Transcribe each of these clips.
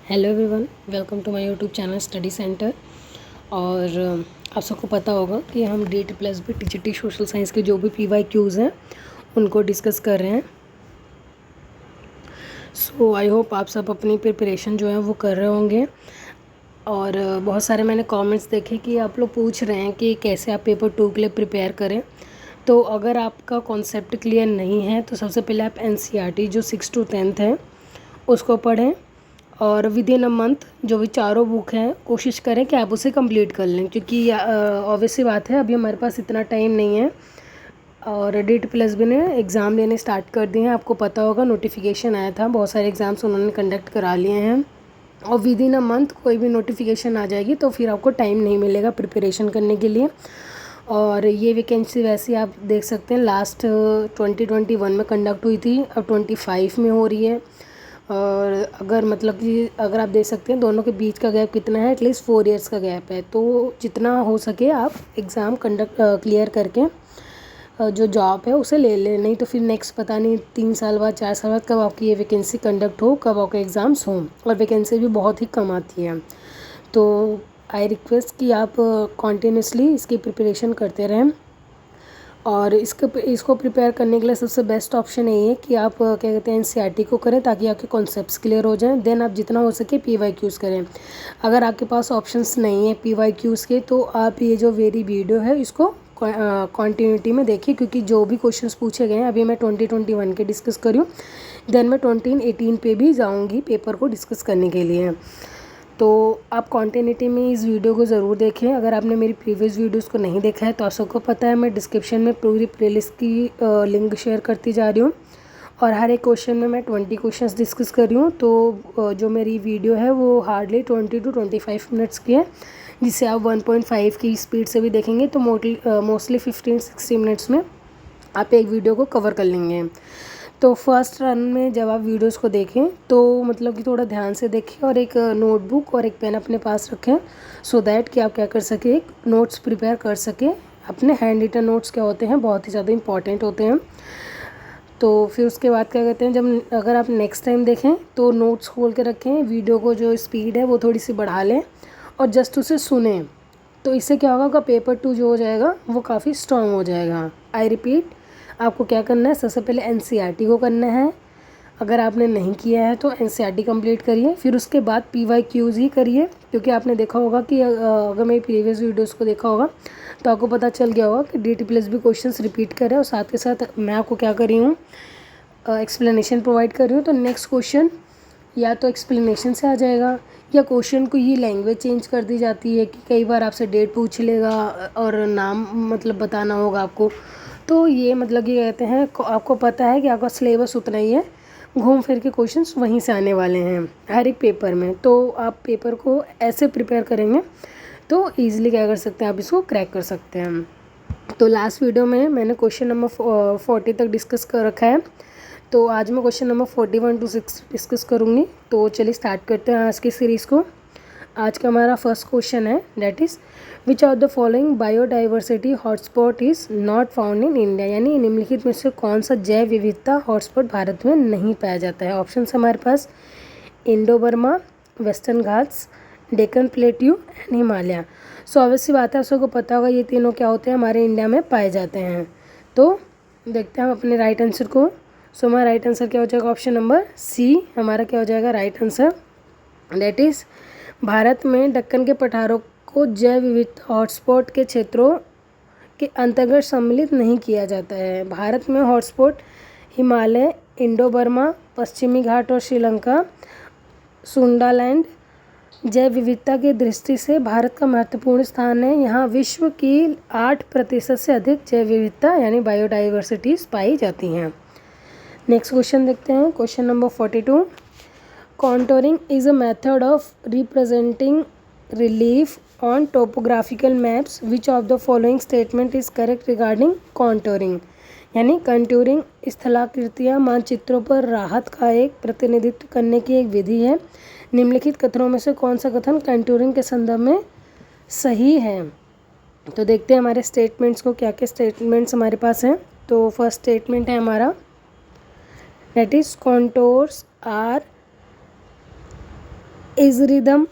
Hello everyone, welcome to my YouTube channel study centre. और आप सबको पता होगा कि हम DT+B टीजीटी सोशल साइंस के जो भी PYQs हैं उनको डिस्कस कर रहे हैं। सो आई होप आप सब अपनी प्रिपरेशन जो है वो कर रहे होंगे। और बहुत सारे मैंने कमेंट्स देखे कि आप लोग पूछ रहे हैं कि कैसे आप पेपर 2 के लिए प्रिपेयर करें। तो अगर आपका कॉन्सेप्ट क्लियर नहीं है तो सबसे पहले आप NCERT जो 6 to 10th है उसको पढ़ें, और विद इन अ मंथ जो भी चारों बुक हैं कोशिश करें कि आप उसे कंप्लीट कर लें, क्योंकि ऑब्वियस सी बात है अभी हमारे पास इतना टाइम नहीं है। और DT+B ने एग्ज़ाम लेने स्टार्ट कर दिए हैं। आपको पता होगा नोटिफिकेशन आया था, बहुत सारे एग्ज़ाम्स उन्होंने कंडक्ट करा लिए हैं। और विद इन अ मंथ कोई भी नोटिफिकेशन आ जाएगी तो फिर आपको टाइम नहीं मिलेगा प्रिपरेशन करने के लिए। और ये वैकेंसी वैसे आप देख सकते हैं लास्ट 2021 में कंडक्ट हुई थी, अब 25 में हो रही है। और अगर मतलब कि अगर आप देख सकते हैं दोनों के बीच का गैप कितना है, एटलीस्ट 4 ईयर्स का गैप है। तो जितना हो सके आप एग्ज़ाम क्लियर करके जो जॉब है उसे ले लें, नहीं तो फिर नेक्स्ट पता नहीं 3 साल बाद 4 साल बाद कब आपकी ये वैकेंसी कंडक्ट हो, कब आपके एग्ज़ाम्स हों। और वैकेंसी भी बहुत ही कम आती है। तो आई रिक्वेस्ट कि आप कॉन्टीन्यूसली इसकी प्रिपरेशन करते रहें। और इसको प्रिपेयर करने के लिए सबसे बेस्ट ऑप्शन यही है कि आप क्या कहते हैं NCERT को करें, ताकि आपके कॉन्सेप्ट्स क्लियर हो जाएं। देन आप जितना हो सके PYQs करें। अगर आपके पास ऑप्शंस नहीं है PYQs के तो आप ये जो मेरी वीडियो है इसको कॉन्टीन्यूटी में देखिए, क्योंकि जो भी क्वेश्चंस पूछे गए हैं अभी मैं 2021 के डिस्कस कर रही हूँ, देन मैं 2018 पे भी जाऊँगी पेपर को डिस्कस करने के लिए। तो आप कॉन्टिन्यूटी में इस वीडियो को ज़रूर देखें। अगर आपने मेरी प्रीवियस वीडियोस को नहीं देखा है तो आप सबको पता है मैं डिस्क्रिप्शन में पूरी प्लेलिस्ट की लिंक शेयर करती जा रही हूँ, और हर एक क्वेश्चन में मैं 20 क्वेश्चंस डिस्कस कर रही हूँ। तो जो मेरी वीडियो है वो हार्डली 20 to 25 मिनट्स की है, जिसे आप 1.5 की स्पीड से भी देखेंगे तो मोस्टली 15-16 मिनट्स में आप एक वीडियो को कवर कर लेंगे। तो फर्स्ट रन में जब आप वीडियोस को देखें तो मतलब कि थोड़ा ध्यान से देखें, और एक नोटबुक और एक पेन अपने पास रखें, सो दैट कि आप क्या कर सकें, एक नोट्स प्रिपेयर कर सकें। अपने हैंड रिटन नोट्स क्या होते हैं, बहुत ही ज़्यादा इंपॉर्टेंट होते हैं। तो फिर उसके बाद क्या कहते हैं, जब अगर आप नेक्स्ट टाइम देखें तो नोट्स खोल के रखें, वीडियो को जो स्पीड है वो थोड़ी सी बढ़ा लें और जस्ट उसे सुने। तो इससे क्या होगा, पेपर 2 जो हो जाएगा वो काफ़ी स्ट्रॉन्ग हो जाएगा। आई रिपीट, आपको क्या करना है, सबसे पहले NCERT को करना है। अगर आपने नहीं किया है तो NCERT कंप्लीट करिए, फिर उसके बाद PYQs ही करिए, क्योंकि आपने देखा होगा कि अगर मेरी प्रीवियस वीडियोस को देखा होगा तो आपको पता चल गया होगा कि DT+B क्वेश्चंस रिपीट करें, और साथ के साथ मैं आपको क्या कर रही हूँ, एक्सप्लेनेशन प्रोवाइड कर रही हूँ। तो नेक्स्ट क्वेश्चन या तो एक्सप्लेनेशन से आ जाएगा, या क्वेश्चन को ये लैंग्वेज चेंज कर दी जाती है कि कई बार आपसे डेट पूछ लेगा और नाम मतलब बताना होगा आपको। तो ये मतलब ये कहते हैं आपको पता है कि आपका सिलेबस उतना ही है, घूम फिर के क्वेश्चंस वहीं से आने वाले हैं हर एक पेपर में। तो आप पेपर को ऐसे प्रिपेयर करेंगे तो ईज़िली क्या कर सकते हैं, आप इसको क्रैक कर सकते हैं। तो लास्ट वीडियो में मैंने क्वेश्चन नंबर 40 तक डिस्कस कर रखा है, तो आज मैं क्वेश्चन नंबर 41 to 6 डिस्कस करूँगी। तो चलिए स्टार्ट करते हैं आज की सीरीज़ को। आज का हमारा फर्स्ट क्वेश्चन है, that is which of the following biodiversity hotspot is not found in India, यानी निम्नलिखित में से कौन सा जैव विविधता हॉटस्पॉट भारत में नहीं पाया जाता है। ऑप्शन हमारे पास Indo Burma, Western Ghats, Deccan plateau and Himalaya. So obviously बात है, आप सबको पता होगा ये तीनों क्या होते हैं, हमारे इंडिया में पाए जाते हैं। तो देखते हैं हम अपने राइट आंसर को। सो हमारा राइट आंसर क्या हो जाएगा, ऑप्शन नंबर C हमारा क्या हो जाएगा right answer, that is Bharat में दक्कन के पठारों को जैव विविधता हॉटस्पॉट के क्षेत्रों के अंतर्गत सम्मिलित नहीं किया जाता है। भारत में हॉटस्पॉट हिमालय, इंडो बर्मा, पश्चिमी घाट और श्रीलंका, सुंडालैंड जैव विविधता की दृष्टि से भारत का महत्वपूर्ण स्थान है। यहाँ विश्व की 8% से अधिक जैव विविधता यानी बायोडाइवर्सिटीज़ पाई जाती हैं। नेक्स्ट क्वेश्चन देखते हैं, question number 42। Contouring is a method of representing relief on topographical maps, which of the following statement is correct regarding contouring, यानी कंटूरिंग स्थलाकृतियाँ मानचित्रों पर राहत का एक प्रतिनिधित्व करने की एक विधि है। निम्नलिखित कथनों में से कौन सा कथन कंटूरिंग के संदर्भ में सही है। तो देखते हैं हमारे स्टेटमेंट्स को, क्या क्या स्टेटमेंट्स हमारे पास हैं। तो फर्स्ट स्टेटमेंट है हमारा, that is contours are is rhythm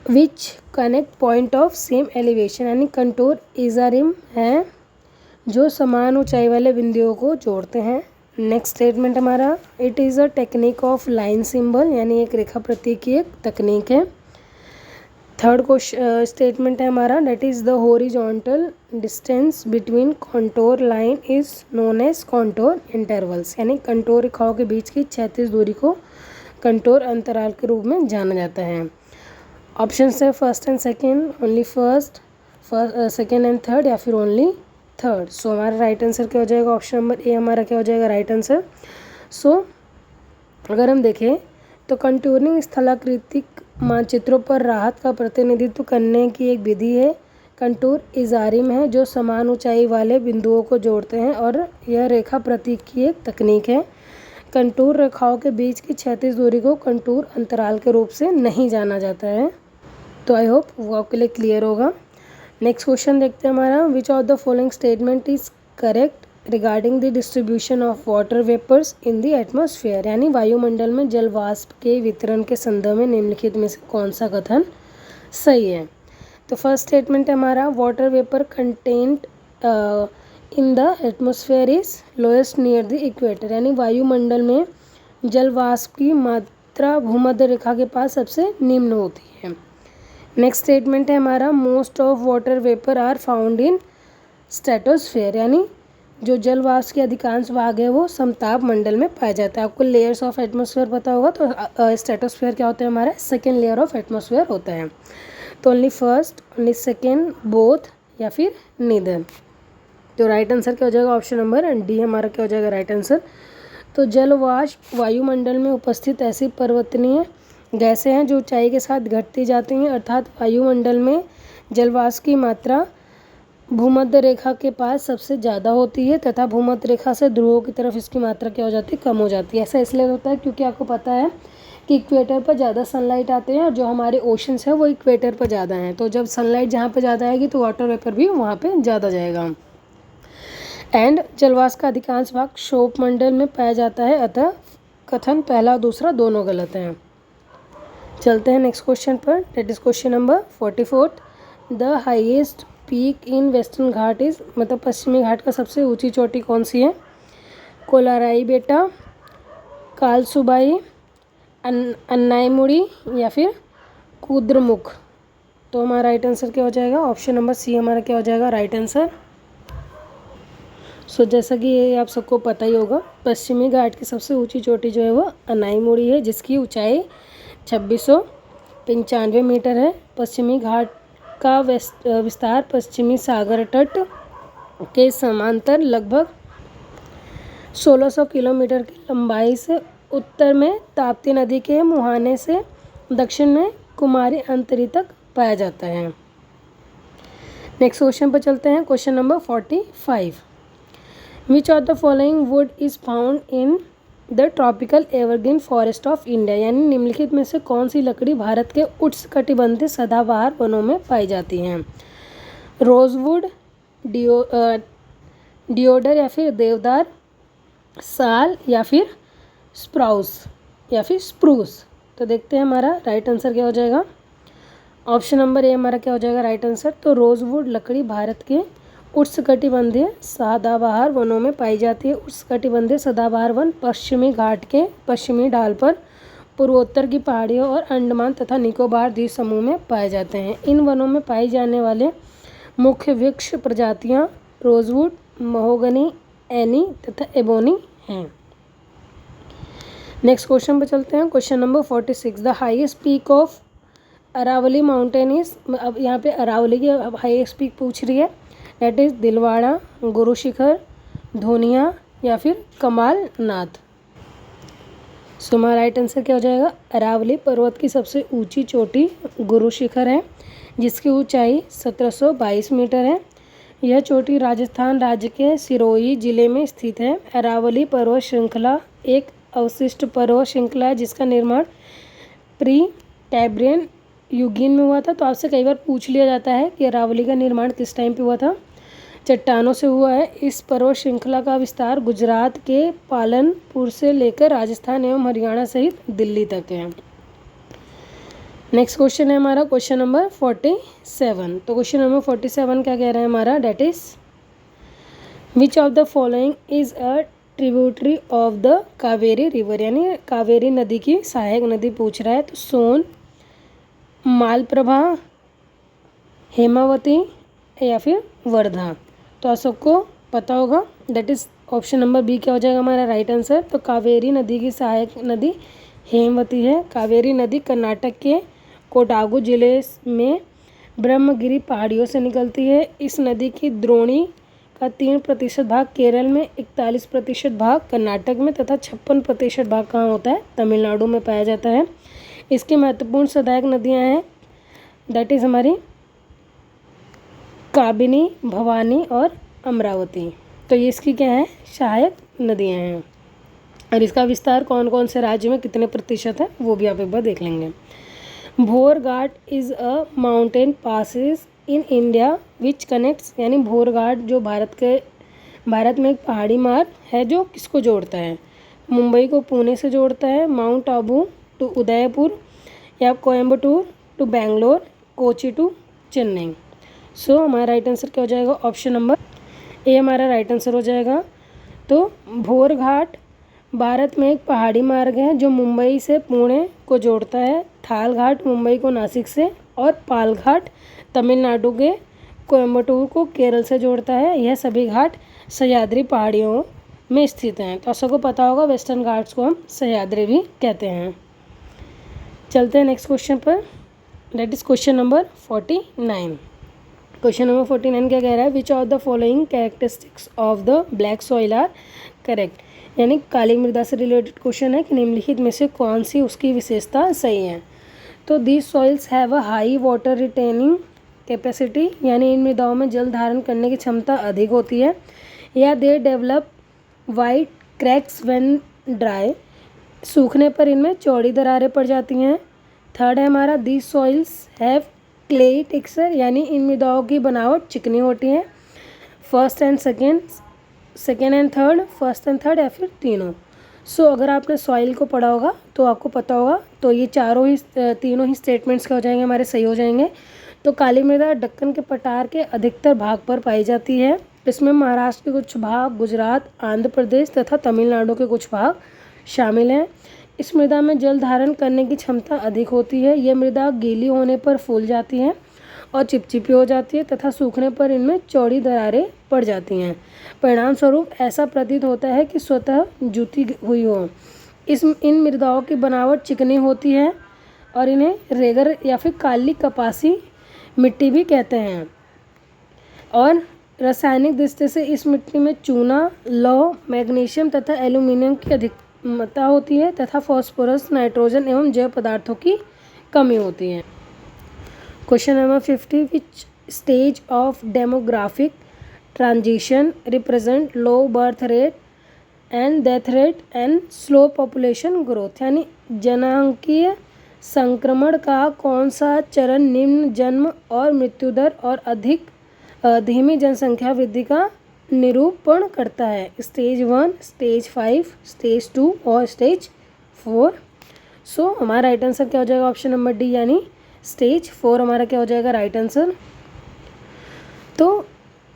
which connect point of same elevation, यानी कंटूर इज़ारिम है जो समान ऊंचाई वाले बिंदुओं को जोड़ते हैं। नेक्स्ट स्टेटमेंट हमारा, it is a technique of line symbol, यानी एक रेखा प्रतीक की एक तकनीक है। थर्ड क्वेश्चन स्टेटमेंट है हमारा, that is the horizontal distance between contour line is known as contour intervals, यानी कंटोर रेखाओं के बीच की क्षैतिज दूरी को कंटोर अंतराल के रूप में जाना जाता है। ऑप्शन है first and second, only first, second and third, या फिर ओनली थर्ड। सो हमारा राइट आंसर क्या हो जाएगा, ऑप्शन नंबर ए हमारा क्या हो जाएगा राइट आंसर। सो अगर हम देखें तो कंटूरिंग स्थलाकृतिक मानचित्रों पर राहत का प्रतिनिधित्व करने की एक विधि है। कंटूर इज़ारिम है जो समान ऊंचाई वाले बिंदुओं को जोड़ते हैं और यह रेखा प्रतीक की एक तकनीक है। कंटूर रेखाओं के बीच की क्षैतिज दूरी को कंटूर अंतराल के रूप से नहीं जाना जाता है। तो आई होप वो आपके लिए क्लियर होगा। नेक्स्ट क्वेश्चन देखते हैं हमारा, which of the following statement is correct regarding the distribution of water vapours in the atmosphere, यानी वायुमंडल में जल वाष्प के वितरण के संदर्भ में निम्नलिखित में से कौन सा कथन सही है। तो फर्स्ट स्टेटमेंट है हमारा, water vapour content in the atmosphere is lowest near the equator, यानी वायुमंडल में जल वाष्प की मात्रा भूमध्य रेखा के पास सबसे निम्न होती है। नेक्स्ट स्टेटमेंट है हमारा, most of water vapour are found in stratosphere, यानी जो जल वाष्प के अधिकांश भाग है वो समताप मंडल में पाया जाता है। आपको लेयर्स ऑफ एटमॉस्फेयर पता होगा, तो स्ट्रेटोस्फेयर क्या होता है हमारा, सेकेंड लेयर ऑफ एटमॉस्फेयर होता है। तो only first, only second, both, या फिर नीदर। तो राइट आंसर क्या हो जाएगा, ऑप्शन नंबर डी हमारा क्या हो जाएगा राइट आंसर। तो जल वाष्प वायुमंडल में उपस्थित ऐसी पर्वतनीय गैसें हैं जो ऊंचाई के साथ घटती जाती हैं, अर्थात वायुमंडल में जल वाष्प की मात्रा भूमध्य रेखा के पास सबसे ज़्यादा होती है तथा भूमध्य रेखा से ध्रुवों की तरफ इसकी मात्रा क्या हो जाती है, कम हो जाती है। ऐसा इसलिए होता है क्योंकि आपको पता है कि इक्वेटर पर ज़्यादा सनलाइट आते हैं और जो हमारे ओशंस हैं वो इक्वेटर पर ज़्यादा हैं, तो जब सनलाइट जहाँ पर ज़्यादा आएगी तो वाटर वेपर भी वहाँ पर ज़्यादा जाएगा। एंड जलवाष्प का अधिकांश भाग क्षोभ मंडल में पाया जाता है, अतः कथन पहला और दूसरा दोनों गलत हैं। चलते हैं नेक्स्ट क्वेश्चन पर, that is question number 44। The highest peak in Western ghat is, मतलब पश्चिमी घाट का सबसे ऊंची चोटी कौन सी है, कोलाराई बेटा, कालसुबाई, अन्नाईमुड़ी, या फिर कुद्रमुख। तो हमारा राइट आंसर क्या हो जाएगा, ऑप्शन नंबर सी हमारा क्या हो जाएगा राइट आंसर। सो जैसा कि ये आप सबको पता ही होगा, पश्चिमी घाट की सबसे ऊंची चोटी जो है वो अन्नाईमुड़ी है, जिसकी ऊंचाई 2695 मीटर है। पश्चिमी घाट का विस्तार पश्चिमी सागर तट के समांतर लगभग 1600 किलोमीटर की लंबाई से उत्तर में ताप्ती नदी के मुहाने से दक्षिण में कुमारी अंतरी तक पाया जाता है। नेक्स्ट क्वेश्चन पर चलते हैं, question number 45। Which of the following would is found in the tropical evergreen forest of India, यानी निम्नलिखित में से कौन सी लकड़ी भारत के उष्णकटिबंधीय सदाबहार वनों में पाई जाती हैं, रोजवुड, डिओडर, या फिर देवदार, साल, या फिर स्प्राउस, या फिर स्प्रूस। तो देखते हैं हमारा राइट आंसर क्या हो जाएगा, ऑप्शन नंबर ए हमारा क्या हो जाएगा राइट आंसर। तो रोजवुड लकड़ी भारत के उष्णकटिबंधीय सदाबहार वनों में पाई जाती है। उष्णकटिबंधीय सदाबहार वन पश्चिमी घाट के पश्चिमी ढाल पर पूर्वोत्तर की पहाड़ियों और अंडमान तथा निकोबार द्वीप समूह में पाए जाते हैं। इन वनों में पाई जाने वाले मुख्य वृक्ष प्रजातियां रोजवुड, महोगनी, एनी तथा एबोनी हैं। नेक्स्ट क्वेश्चन पर चलते हैं, question number 46। The highest peak of Aravali mountain is, अब यहाँ पे अरावली की हाईएस्ट पीक पूछ रही है, डेट इज दिलवाड़ा, गुरु शिखर, धोनिया, या फिर कमालनाथ। सो हमारा राइट आंसर क्या हो जाएगा, अरावली पर्वत की सबसे ऊंची चोटी गुरु शिखर है, जिसकी ऊंचाई 1722 मीटर है। यह चोटी राजस्थान राज्य के सिरोही जिले में स्थित है। अरावली पर्वत श्रृंखला एक अवशिष्ट पर्वत श्रृंखला है जिसका निर्माण प्री कैम्ब्रियन युगीन में हुआ था। तो आपसे कई बार पूछ लिया जाता है कि अरावली का निर्माण किस टाइम पे हुआ था, चट्टानों से हुआ है। इस पर्वत श्रृंखला का विस्तार गुजरात के पालनपुर से लेकर राजस्थान एवं हरियाणा सहित दिल्ली तक है। नेक्स्ट क्वेश्चन है हमारा क्वेश्चन नंबर 47। तो क्वेश्चन नंबर 47 क्या कह रहा है हमारा, that is which of the following is a tributary of the Kaveri river, यानी कावेरी नदी की सहायक नदी पूछ रहा है। तो सोन, मालप्रभा, हेमावती या फिर वर्धा। तो आप सबको पता होगा, that is option number B क्या हो जाएगा हमारा राइट आंसर। तो कावेरी नदी की सहायक नदी हेमवती है। कावेरी नदी कर्नाटक के कोडागु जिले में ब्रह्मगिरी पहाड़ियों से निकलती है। इस नदी की द्रोणी का 3% भाग केरल में, 41% भाग कर्नाटक में तथा 56% भाग कहाँ होता है, तमिलनाडु में पाया जाता है। इसकी महत्वपूर्ण सहायक नदियाँ हैं, दैट इज़ हमारी काबिनी, भवानी और अमरावती। तो ये इसकी क्या है, सहायक नदियाँ हैं। और इसका विस्तार कौन कौन से राज्य में कितने प्रतिशत है वो भी आप एक बार देख लेंगे। Bhor Ghat is a mountain passes in India which connects, यानी भोर घाट जो भारत में एक पहाड़ी मार्ग है जो किसको जोड़ता है, मुंबई को पुणे से जोड़ता है, माउंट आबू टू उदयपुर या कोयम्बटूर टू बेंगलोर, कोची टू चेन्नई। सो हमारा राइट आंसर क्या हो जाएगा, ऑप्शन नंबर ए हमारा राइट आंसर हो जाएगा। तो भोर घाट भारत में एक पहाड़ी मार्ग है जो मुंबई से पुणे को जोड़ता है। थाल घाट मुंबई को नासिक से और पाल घाट तमिलनाडु के कोयम्बटूर को केरल से जोड़ता है। यह सभी घाट सह्याद्री पहाड़ियों में स्थित हैं। तो आप सबको पता होगा वेस्टर्न घाट्स को हम सह्याद्री भी कहते हैं। चलते हैं नेक्स्ट क्वेश्चन पर, that is question number 49। Question number 49 क्या कह रहा है, which of the following characteristics of the black soil are correct, यानी काली मृदा से रिलेटेड क्वेश्चन है कि निम्नलिखित में से कौन सी उसकी विशेषता सही है। तो these soils have a high water retaining capacity, यानी इन मृदाओं में जल धारण करने की क्षमता अधिक होती है। या they develop white cracks when dry, सूखने पर इनमें चौड़ी दरारें पड़ जाती हैं। थर्ड है हमारा these soils have clayey texture, यानी इन मृदाओं की बनावट चिकनी होती है। फर्स्ट एंड थर्ड या फिर तीनों। सो अगर आपने सॉइल को पढ़ा होगा तो आपको पता होगा, तो ये तीनों ही स्टेटमेंट्स क्या हो जाएंगे, हमारे सही हो जाएंगे। तो काली मृदा दक्कन के पठार के अधिकतर भाग पर पाई जाती है। इसमें महाराष्ट्र के कुछ भाग, गुजरात, आंध्र प्रदेश तथा तमिलनाडु के कुछ भाग शामिल हैं। इस मृदा में जल धारण करने की क्षमता अधिक होती है। यह मृदा गीली होने पर फूल जाती है और चिपचिपी हो जाती है तथा सूखने पर इनमें चौड़ी दरारें पड़ जाती हैं। परिणाम स्वरूप ऐसा प्रतीत होता है कि स्वतः जुती हुई हो। इन मृदाओं की बनावट चिकनी होती है और इन्हें रेगर या फिर काली कपासी मिट्टी भी कहते हैं। और रासायनिक दृष्टि से इस मिट्टी में चूना, लौह, मैग्नीशियम तथा एल्यूमिनियम की अधिकता होती है तथा फास्फोरस, नाइट्रोजन एवं जैव पदार्थों की कमी होती है। Question number 50, which stage of demographic transition represent low birth rate and death rate and slow population growth, यानी जनांकीय संक्रमण का कौन सा चरण निम्न जन्म और मृत्यु दर और अधिक धीमी जनसंख्या वृद्धि का निरूपण करता है। स्टेज 1, स्टेज 5, स्टेज 2 और स्टेज 4। सो हमारा राइट आंसर क्या हो जाएगा, ऑप्शन नंबर डी, यानी स्टेज 4 हमारा क्या हो जाएगा राइट आंसर। तो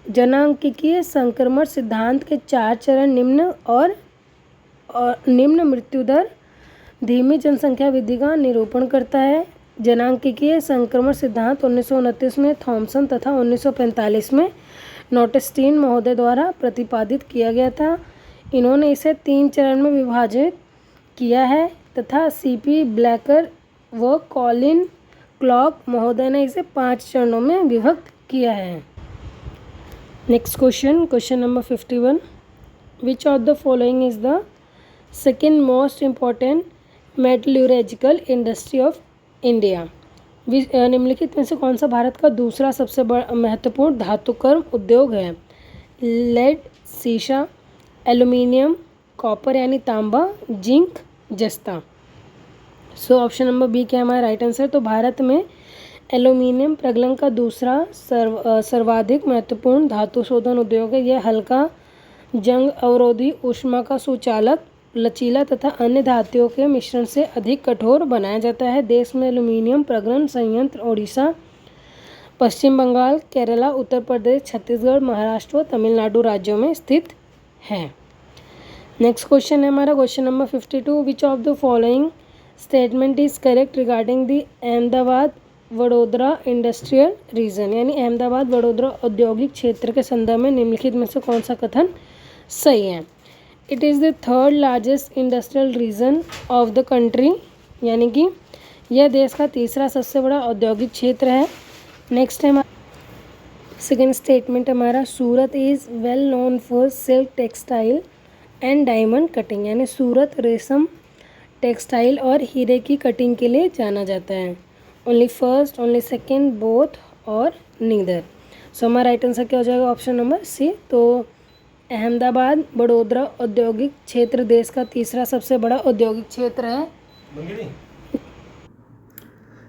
जनांकीय संक्रमण सिद्धांत के 4 चरण निम्न और निम्न मृत्यु दर, धीमी जनसंख्या वृद्धि का निरूपण करता है। जनांकीय संक्रमण सिद्धांत 1929 में थॉमसन तथा 1945 में नोटेस्टीन महोदय द्वारा प्रतिपादित किया गया था। इन्होंने इसे 3 चरण में विभाजित किया है तथा सीपी ब्लैकर व कॉलिन क्लॉक महोदय ने इसे 5 चरणों में विभक्त किया है। Next question number 51, which of the following is the second most important metallurgical industry of India. निम्नलिखित में से कौन सा भारत का दूसरा सबसे बड़ा महत्वपूर्ण धातुकर्म उद्योग है। लेड, सीसा, एल्यूमिनियम, कॉपर यानी तांबा, जिंक, जस्ता। सो ऑप्शन नंबर बी क्या है हमारा राइट आंसर। तो भारत में एल्यूमिनियम प्रगलन का दूसरा सर्वाधिक महत्वपूर्ण धातु शोधन उद्योग है। यह हल्का, जंग अवरोधी, ऊष्मा का सुचालक लचीला तथा अन्य धातुओं के मिश्रण से अधिक कठोर बनाया जाता है। देश में एल्यूमीनियम प्रग्रहण संयंत्र ओडिशा, पश्चिम बंगाल, केरला, उत्तर प्रदेश, छत्तीसगढ़, महाराष्ट्र व तमिलनाडु राज्यों में स्थित है। नेक्स्ट क्वेश्चन है हमारा question number 52। Which of the following statement is correct regarding the Ahmedabad Vadodara industrial region, यानी अहमदाबाद वडोदरा औद्योगिक क्षेत्र के संदर्भ में निम्नलिखित में से कौन सा कथन सही है। It is the third largest industrial region of the country, यानी कि यह देश का तीसरा सबसे बड़ा औद्योगिक क्षेत्र है। नेक्स्ट है सेकेंड स्टेटमेंट हमारा, Surat is well known for silk textile and diamond cutting, यानी सूरत रेशम टेक्सटाइल और हीरे की कटिंग के लिए जाना जाता है। Only first, only second, both और नीदर। सो हमारा राइट आंसर क्या हो जाएगा, ऑप्शन नंबर सी। तो अहमदाबाद वडोदरा औद्योगिक क्षेत्र देश का तीसरा सबसे बड़ा औद्योगिक क्षेत्र है।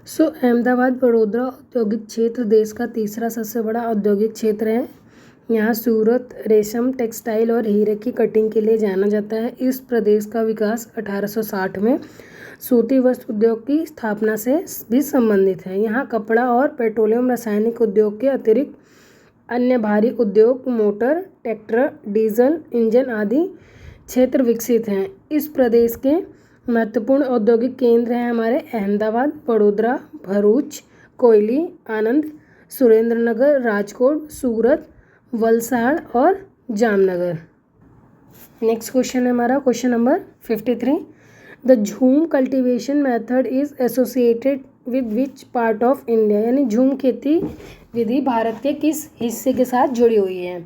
सो अहमदाबाद वडोदरा औद्योगिक क्षेत्र देश का तीसरा सबसे बड़ा औद्योगिक क्षेत्र है। यहाँ सूरत रेशम टेक्सटाइल और हीरे की कटिंग के लिए जाना जाता है। इस प्रदेश का विकास 1860 में सूती वस्त्र उद्योग की स्थापना से भी संबंधित है। यहाँ कपड़ा और पेट्रोलियम रासायनिक उद्योग के अतिरिक्त अन्य भारी उद्योग, मोटर, ट्रैक्टर, डीजल इंजन आदि क्षेत्र विकसित हैं। इस प्रदेश के महत्वपूर्ण औद्योगिक केंद्र हैं हमारे अहमदाबाद, वडोदरा, भरूच, कोयली, आनंद, सुरेंद्रनगर, राजकोट, सूरत, वलसाड़ और जामनगर। नेक्स्ट क्वेश्चन है हमारा क्वेश्चन नंबर 53। द झूम cultivation method is associated with which part of India, यानी झूम खेती विधि भारत के किस हिस्से के साथ जुड़ी हुई है।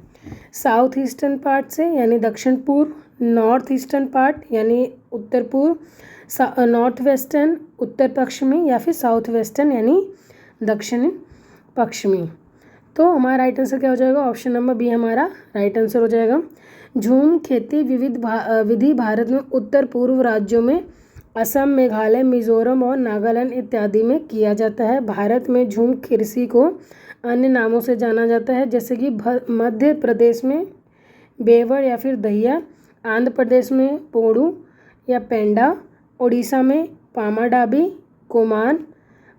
साउथ ईस्टर्न पार्ट से, यानी दक्षिण पूर्व, नॉर्थ ईस्टर्न पार्ट यानी उत्तर पूर्व, नॉर्थ वेस्टर्न उत्तर पश्चिमी, या फिर साउथ वेस्टर्न यानी दक्षिण पश्चिमी। तो हमारा राइट आंसर क्या हो जाएगा, ऑप्शन नंबर बी हमारा राइट आंसर हो जाएगा। झूम खेती विधि भारत में उत्तर पूर्व राज्यों में असम, मेघालय, मिजोरम और नागालैंड इत्यादि में किया जाता है। भारत में झूम कृषि को अन्य नामों से जाना जाता है, जैसे कि मध्य प्रदेश में बेवड़ या फिर दहिया, आंध्र प्रदेश में पोड़ू या पेंडा, उड़ीसा में पामाडाबी, कोमान,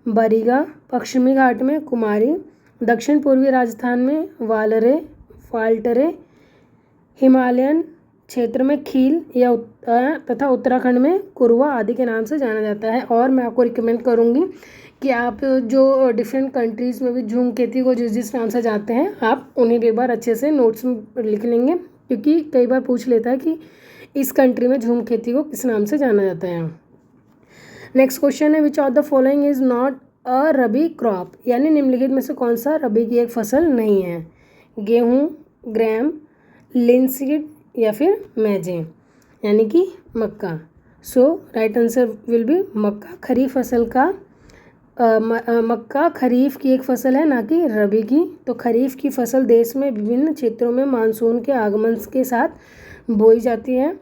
बरिगा, पश्चिमी घाट में कुमारी, दक्षिण पूर्वी राजस्थान में वालरे, फाल्टरे, हिमालयन क्षेत्र में खील या तथा उत्तराखंड में कुरवा आदि के नाम से जाना जाता है। और मैं आपको रिकमेंड करूंगी कि आप जो डिफरेंट कंट्रीज़ में भी झूम खेती को जिस जिस नाम से जानते हैं आप उन्हें भी एक बार अच्छे से नोट्स में लिख लेंगे, क्योंकि कई बार पूछ लेता है कि इस कंट्री में झूम खेती को किस नाम से जाना जाता है। नेक्स्ट क्वेश्चन है, which of the following is not a rabi crop, यानी निम्नलिखित में से कौन सा रबी की एक फसल नहीं है। गेहूँ, ग्राम, लिनसीड या फिर मैजे, यानी कि मक्का। सो राइट आंसर विल बी मक्का। खरीफ फसल का मक्का खरीफ की एक फसल है, ना कि रबी की। तो खरीफ की फसल देश में विभिन्न क्षेत्रों में मानसून के आगमन के साथ बोई जाती है,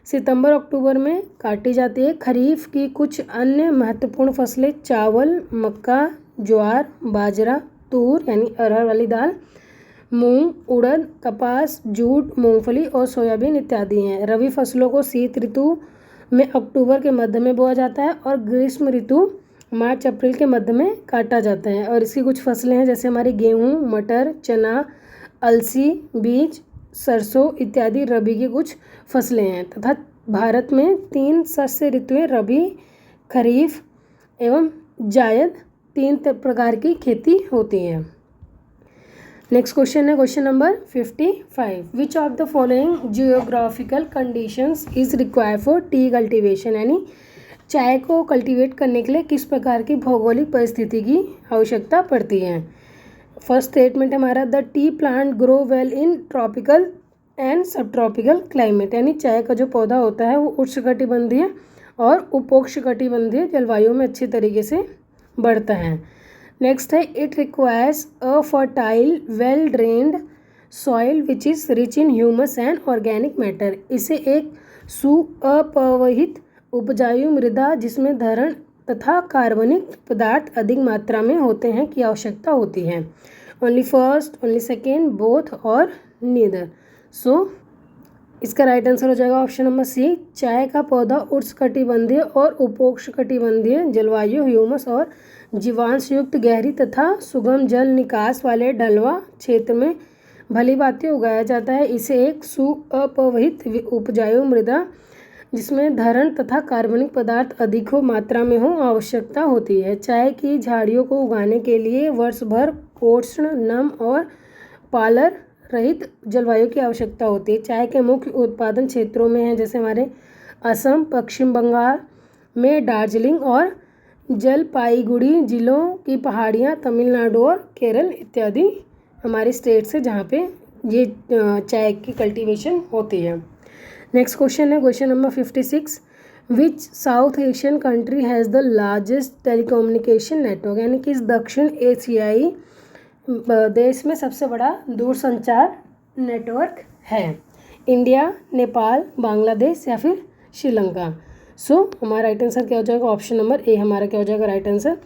सितंबर अक्टूबर में काटी जाती है। खरीफ की कुछ अन्य महत्वपूर्ण फसलें चावल, मक्का, ज्वार, बाजरा, तूर यानी अरहर वाली दाल, मूंग, उड़द, कपास, जूट, मूंगफली और सोयाबीन इत्यादि हैं। रबी फसलों को शीत ऋतु में अक्टूबर के मध्य में बोया जाता है और ग्रीष्म ऋतु मार्च अप्रैल के मध्य में काटा जाता है। और इसकी कुछ फसलें हैं जैसे हमारी गेहूँ, मटर, चना, अलसी, बीज, सरसों इत्यादि रबी की कुछ फसलें हैं। तथा भारत में 3 शस्य ऋतुएं रबी, खरीफ एवं जायद 3 प्रकार की खेती होती है। नेक्स्ट क्वेश्चन है question number 55। Which of the following geographical conditions is required for T cultivation, यानी चाय को कल्टीवेट करने के लिए किस प्रकार की भौगोलिक परिस्थिति की आवश्यकता पड़ती है। फर्स्ट स्टेटमेंट हमारा, the T plant grow well in tropical and सब ट्रॉपिकल क्लाइमेट, यानी चाय का जो पौधा होता है वो उष्णकटिबंधीय और उपोष्णकटिबंधीय जलवायु में अच्छी तरीके से बढ़ता है। नेक्स्ट है, it requires a fertile well drained soil which is rich in humus and organic matter, इसे एक सुअपवहित उपजाऊ मृदा जिसमें धरण तथा कार्बनिक पदार्थ अधिक मात्रा में होते हैं की आवश्यकता होती है। Only first, only second, both और नीदर। सो इसका राइट आंसर हो जाएगा ऑप्शन नंबर सी, चाय का पौधा उष्णकटिबंधीय और उपोष्णकटिबंधीय जलवायु, ह्यूमस और जीवांश युक्त गहरी तथा सुगम जल निकास वाले ढलवा क्षेत्र में भली भांति उगाया जाता है। इसे एक सुअपवित उपजाऊ मृदा जिसमें धरण तथा कार्बनिक पदार्थ अधिक हो मात्रा में हो आवश्यकता होती है। चाय की झाड़ियों को उगाने के लिए वर्ष भर उष्ण, नम और पालर रहित जलवायु की आवश्यकता होती है। चाय के मुख्य उत्पादन क्षेत्रों में है जैसे हमारे असम, पश्चिम बंगाल में दार्जिलिंग और जलपाईगुड़ी जिलों की पहाड़ियाँ, तमिलनाडु और केरल इत्यादि हमारे स्टेट से जहाँ पे ये चाय की कल्टीवेशन होती है। नेक्स्ट क्वेश्चन है question number 56, which south Asian country has the largest telecommunication network, यानी कि इस दक्षिण एशियाई देश में सबसे बड़ा दूरसंचार नेटवर्क है। इंडिया, नेपाल, बांग्लादेश या फिर श्रीलंका। सो हमारा राइट आंसर क्या हो जाएगा, ऑप्शन नंबर ए हमारा क्या हो जाएगा राइट आंसर।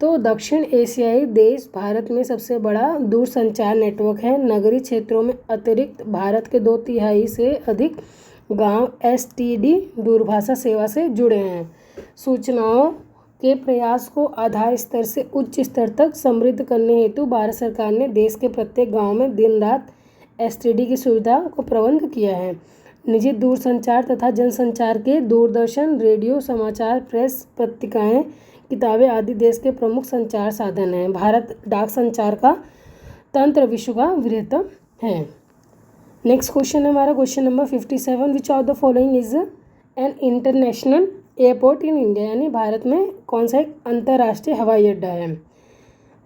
तो दक्षिण एशियाई देश भारत में सबसे बड़ा दूरसंचार नेटवर्क है। नगरीय क्षेत्रों में अतिरिक्त भारत के 2/3 से अधिक गांव एसटीडी दूरभाषा सेवा से जुड़े हैं। सूचनाओं के प्रयास को आधार स्तर से उच्च स्तर तक समृद्ध करने हेतु भारत सरकार ने देश के प्रत्येक गांव में दिन रात एसटीडी की सुविधा को प्रबंध किया है। निजी दूरसंचार तथा जनसंचार के दूरदर्शन, रेडियो, समाचार, प्रेस, पत्रिकाएं, किताबें आदि देश के प्रमुख संचार साधन हैं। भारत डाक संचार का तंत्र विश्व का वृहत्तम है। नेक्स्ट क्वेश्चन है हमारा question number 57, which of the following is an international airport in India, यानी भारत में कौन सा एक अंतर्राष्ट्रीय हवाई अड्डा है।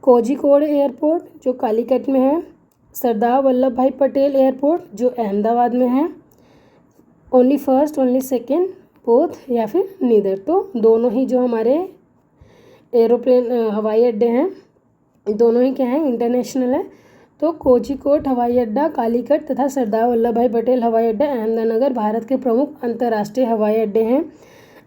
कोझिकोड एयरपोर्ट जो कालीकट में है, सरदार वल्लभ भाई पटेल एयरपोर्ट जो अहमदाबाद में है, only first, only second, both या फिर नीदर। तो दोनों ही जो हमारे एरोप्लेन हवाई अड्डे हैं दोनों ही क्या हैं, इंटरनेशनल है। तो कोझिकोड हवाई अड्डा कालीकट तथा सरदार वल्लभ भाई पटेल हवाई अड्डा अहमदनगर भारत के प्रमुख अंतर्राष्ट्रीय हवाई अड्डे हैं।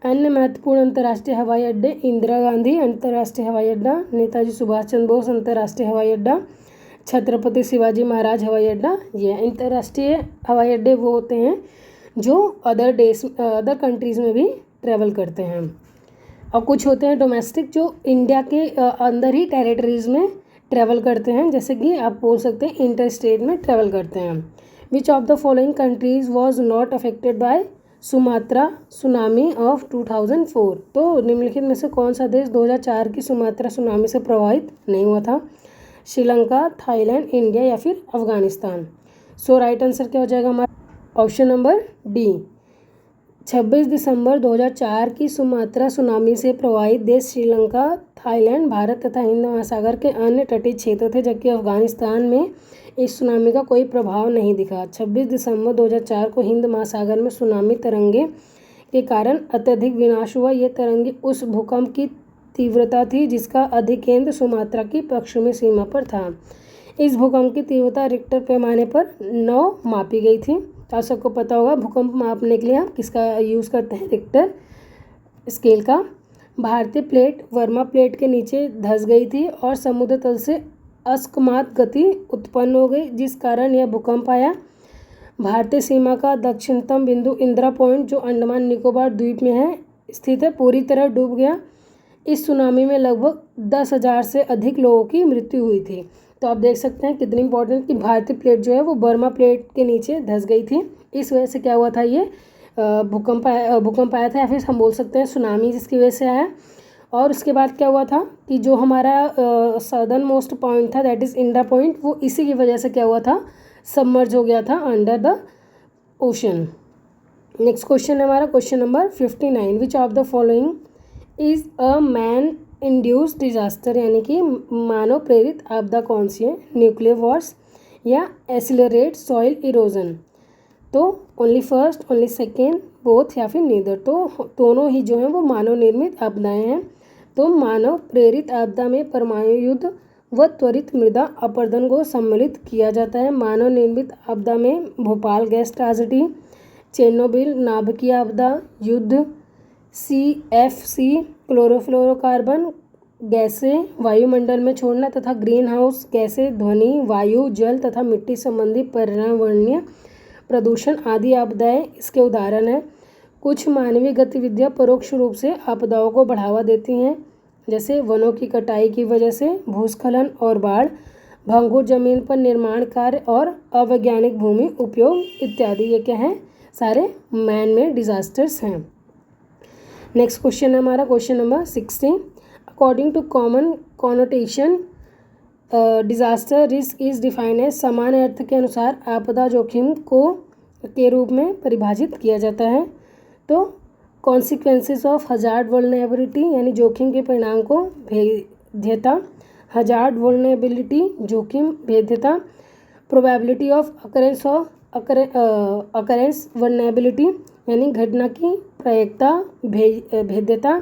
अन्य महत्वपूर्ण अंतर्राष्ट्रीय हवाई अड्डे इंदिरा गांधी अंतर्राष्ट्रीय हवाई अड्डा, नेताजी सुभाष चंद्र बोस अंतर्राष्ट्रीय हवाई अड्डा, छत्रपति शिवाजी महाराज हवाई अड्डा। ये अंतर्राष्ट्रीय हवाई अड्डे वो होते हैं जो अदर कंट्रीज़ में भी ट्रैवल करते हैं। और कुछ होते हैं डोमेस्टिक जो इंडिया के अंदर ही टेरिटरीज़ में ट्रैवल करते हैं, जैसे कि आप बोल सकते हैं इंटर स्टेट में ट्रैवल करते हैं। विच of the following countries was not affected by Sumatra tsunami of 2004। तो निम्नलिखित में से कौन सा देश 2004 की सुमात्रा सुनामी से प्रभावित नहीं हुआ था। श्रीलंका, थाईलैंड, इंडिया या फिर अफगानिस्तान। सो राइट आंसर क्या हो जाएगा हमारा ऑप्शन नंबर डी। 26 दिसंबर 2004 की सुमात्रा सुनामी से प्रभावित देश श्रीलंका, थाईलैंड, भारत तथा हिंद महासागर के अन्य तटीय क्षेत्र थे, जबकि अफगानिस्तान में इस सुनामी का कोई प्रभाव नहीं दिखा। 26 दिसंबर 2004 को हिंद महासागर में सुनामी तरंगे के कारण अत्यधिक विनाश हुआ। ये तरंगे उस भूकंप की तीव्रता थी जिसका अधिकेंद्र सुमात्रा की पश्चिमी सीमा पर था। इस भूकंप की तीव्रता रिक्टर पैमाने पर 9 मापी गई थी। तो आप सबको पता होगा भूकंप मापने के लिए आप किसका यूज़ करते हैं, रिक्टर स्केल का। भारतीय प्लेट वर्मा प्लेट के नीचे धंस गई थी और समुद्र तल से अकस्मात गति उत्पन्न हो गई, जिस कारण यह भूकंप आया। भारतीय सीमा का दक्षिणतम बिंदु इंदिरा पॉइंट जो अंडमान निकोबार द्वीप में है स्थित है, पूरी तरह डूब गया। इस सुनामी में लगभग 10,000 से अधिक लोगों की मृत्यु हुई थी। तो आप देख सकते हैं कितनी इंपॉर्टेंट कि भारतीय प्लेट जो है वो बर्मा प्लेट के नीचे धंस गई थी। इस वजह से क्या हुआ था, ये भूकंप आया था, या फिर हम बोल सकते हैं सुनामी जिसकी वजह से आया। और उसके बाद क्या हुआ था कि जो हमारा सदर्न मोस्ट पॉइंट था दैट इज़ इंडिया पॉइंट, वो इसी की वजह से क्या हुआ था, सबमर्ज हो गया था under the ocean. Next question है हमारा question number 59, which of the following is a man induced disaster, यानी कि मानव प्रेरित आपदा कौन सी है। न्यूक्लियर वॉर्स या एसिलरेट सॉइल इरोजन। तो only first, only second, both या फिर नीदर। तो दोनों ही जो हैं वो मानव निर्मित आपदाएं हैं। तो मानव प्रेरित आपदा में परमाणु युद्ध व त्वरित मृदा अपरदन को सम्मिलित किया जाता है। मानव निर्मित आपदा में भोपाल गैस ट्रेजेडी, चेरनोबिल नाभिकीय आपदा, युद्ध, CFC क्लोरोफ्लोरोकार्बन गैसें वायुमंडल में छोड़ना तथा ग्रीन हाउस गैसें ध्वनि, वायु, जल तथा मिट्टी संबंधी पर्यावरणीय प्रदूषण आदि आपदाएं इसके उदाहरण हैं। कुछ मानवीय गतिविधियां परोक्ष रूप से आपदाओं को बढ़ावा देती हैं, जैसे वनों की कटाई की वजह से भूस्खलन और बाढ़, भंगुर जमीन पर निर्माण कार्य और अवैज्ञानिक भूमि उपयोग इत्यादि। ये क्या हैं? सारे मैन मेड डिजास्टर्स हैं। नेक्स्ट क्वेश्चन है हमारा question number 16। According to common connotation disaster risk is defined as, सामान्य अर्थ के अनुसार आपदा जोखिम को के रूप में परिभाषित किया जाता है। तो कॉन्सिक्वेंसेस ऑफ हजार्ड वल्नरेबिलिटी यानी जोखिम के परिणाम को भेद्यता, हजार्ड वल्नरेबिलिटी जोखिम भेद्यता, प्रोबेबिलिटी ऑफ अकरेंस वल्नरेबिलिटी यानी घटना की प्रायिकता भेद्यता,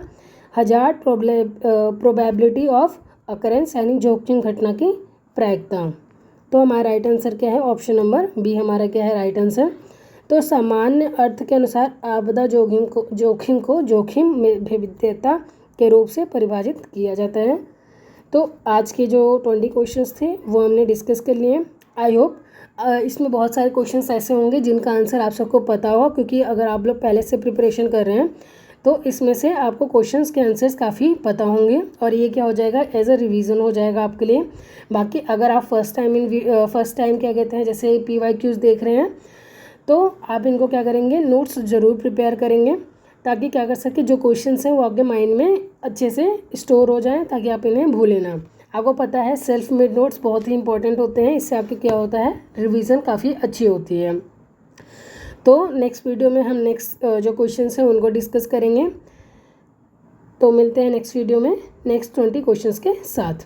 हजार्ड प्रोबेबिलिटी ऑफ अकरेंस यानी जोखिम घटना की प्रायिकता। तो हमारा राइट आंसर क्या है? ऑप्शन नंबर बी हमारा क्या है राइट आंसर। तो सामान्य अर्थ के अनुसार आपदा जोखिम को जोखिम भेद्यता के रूप से परिभाषित किया जाता है। तो आज के जो 20 क्वेश्चंस थे वो हमने डिस्कस कर लिए। आई होप इसमें बहुत सारे क्वेश्चंस ऐसे होंगे जिनका आंसर आप सबको पता होगा, क्योंकि अगर आप लोग पहले से प्रिपरेशन कर रहे हैं तो इसमें से आपको क्वेश्चंस के आंसर्स काफ़ी पता होंगे और ये क्या हो जाएगा? एज अ रिवीजन हो जाएगा आपके लिए। बाकी अगर आप फर्स्ट टाइम क्या कहते हैं जैसे PYQs देख रहे हैं तो आप इनको क्या करेंगे? नोट्स ज़रूर प्रिपेयर करेंगे, ताकि क्या कर सके जो क्वेश्चंस हैं वो आपके माइंड में अच्छे से स्टोर हो जाएं, ताकि आप इन्हें भूलें ना। आपको पता है सेल्फ मेड नोट्स बहुत ही इंपॉर्टेंट होते हैं, इससे आपके क्या होता है? रिवीजन काफ़ी अच्छी होती है। तो नेक्स्ट वीडियो में हम नेक्स्ट जो क्वेश्चंस हैं उनको डिस्कस करेंगे। तो मिलते हैं नेक्स्ट वीडियो में नेक्स्ट 20 क्वेश्चंस के साथ।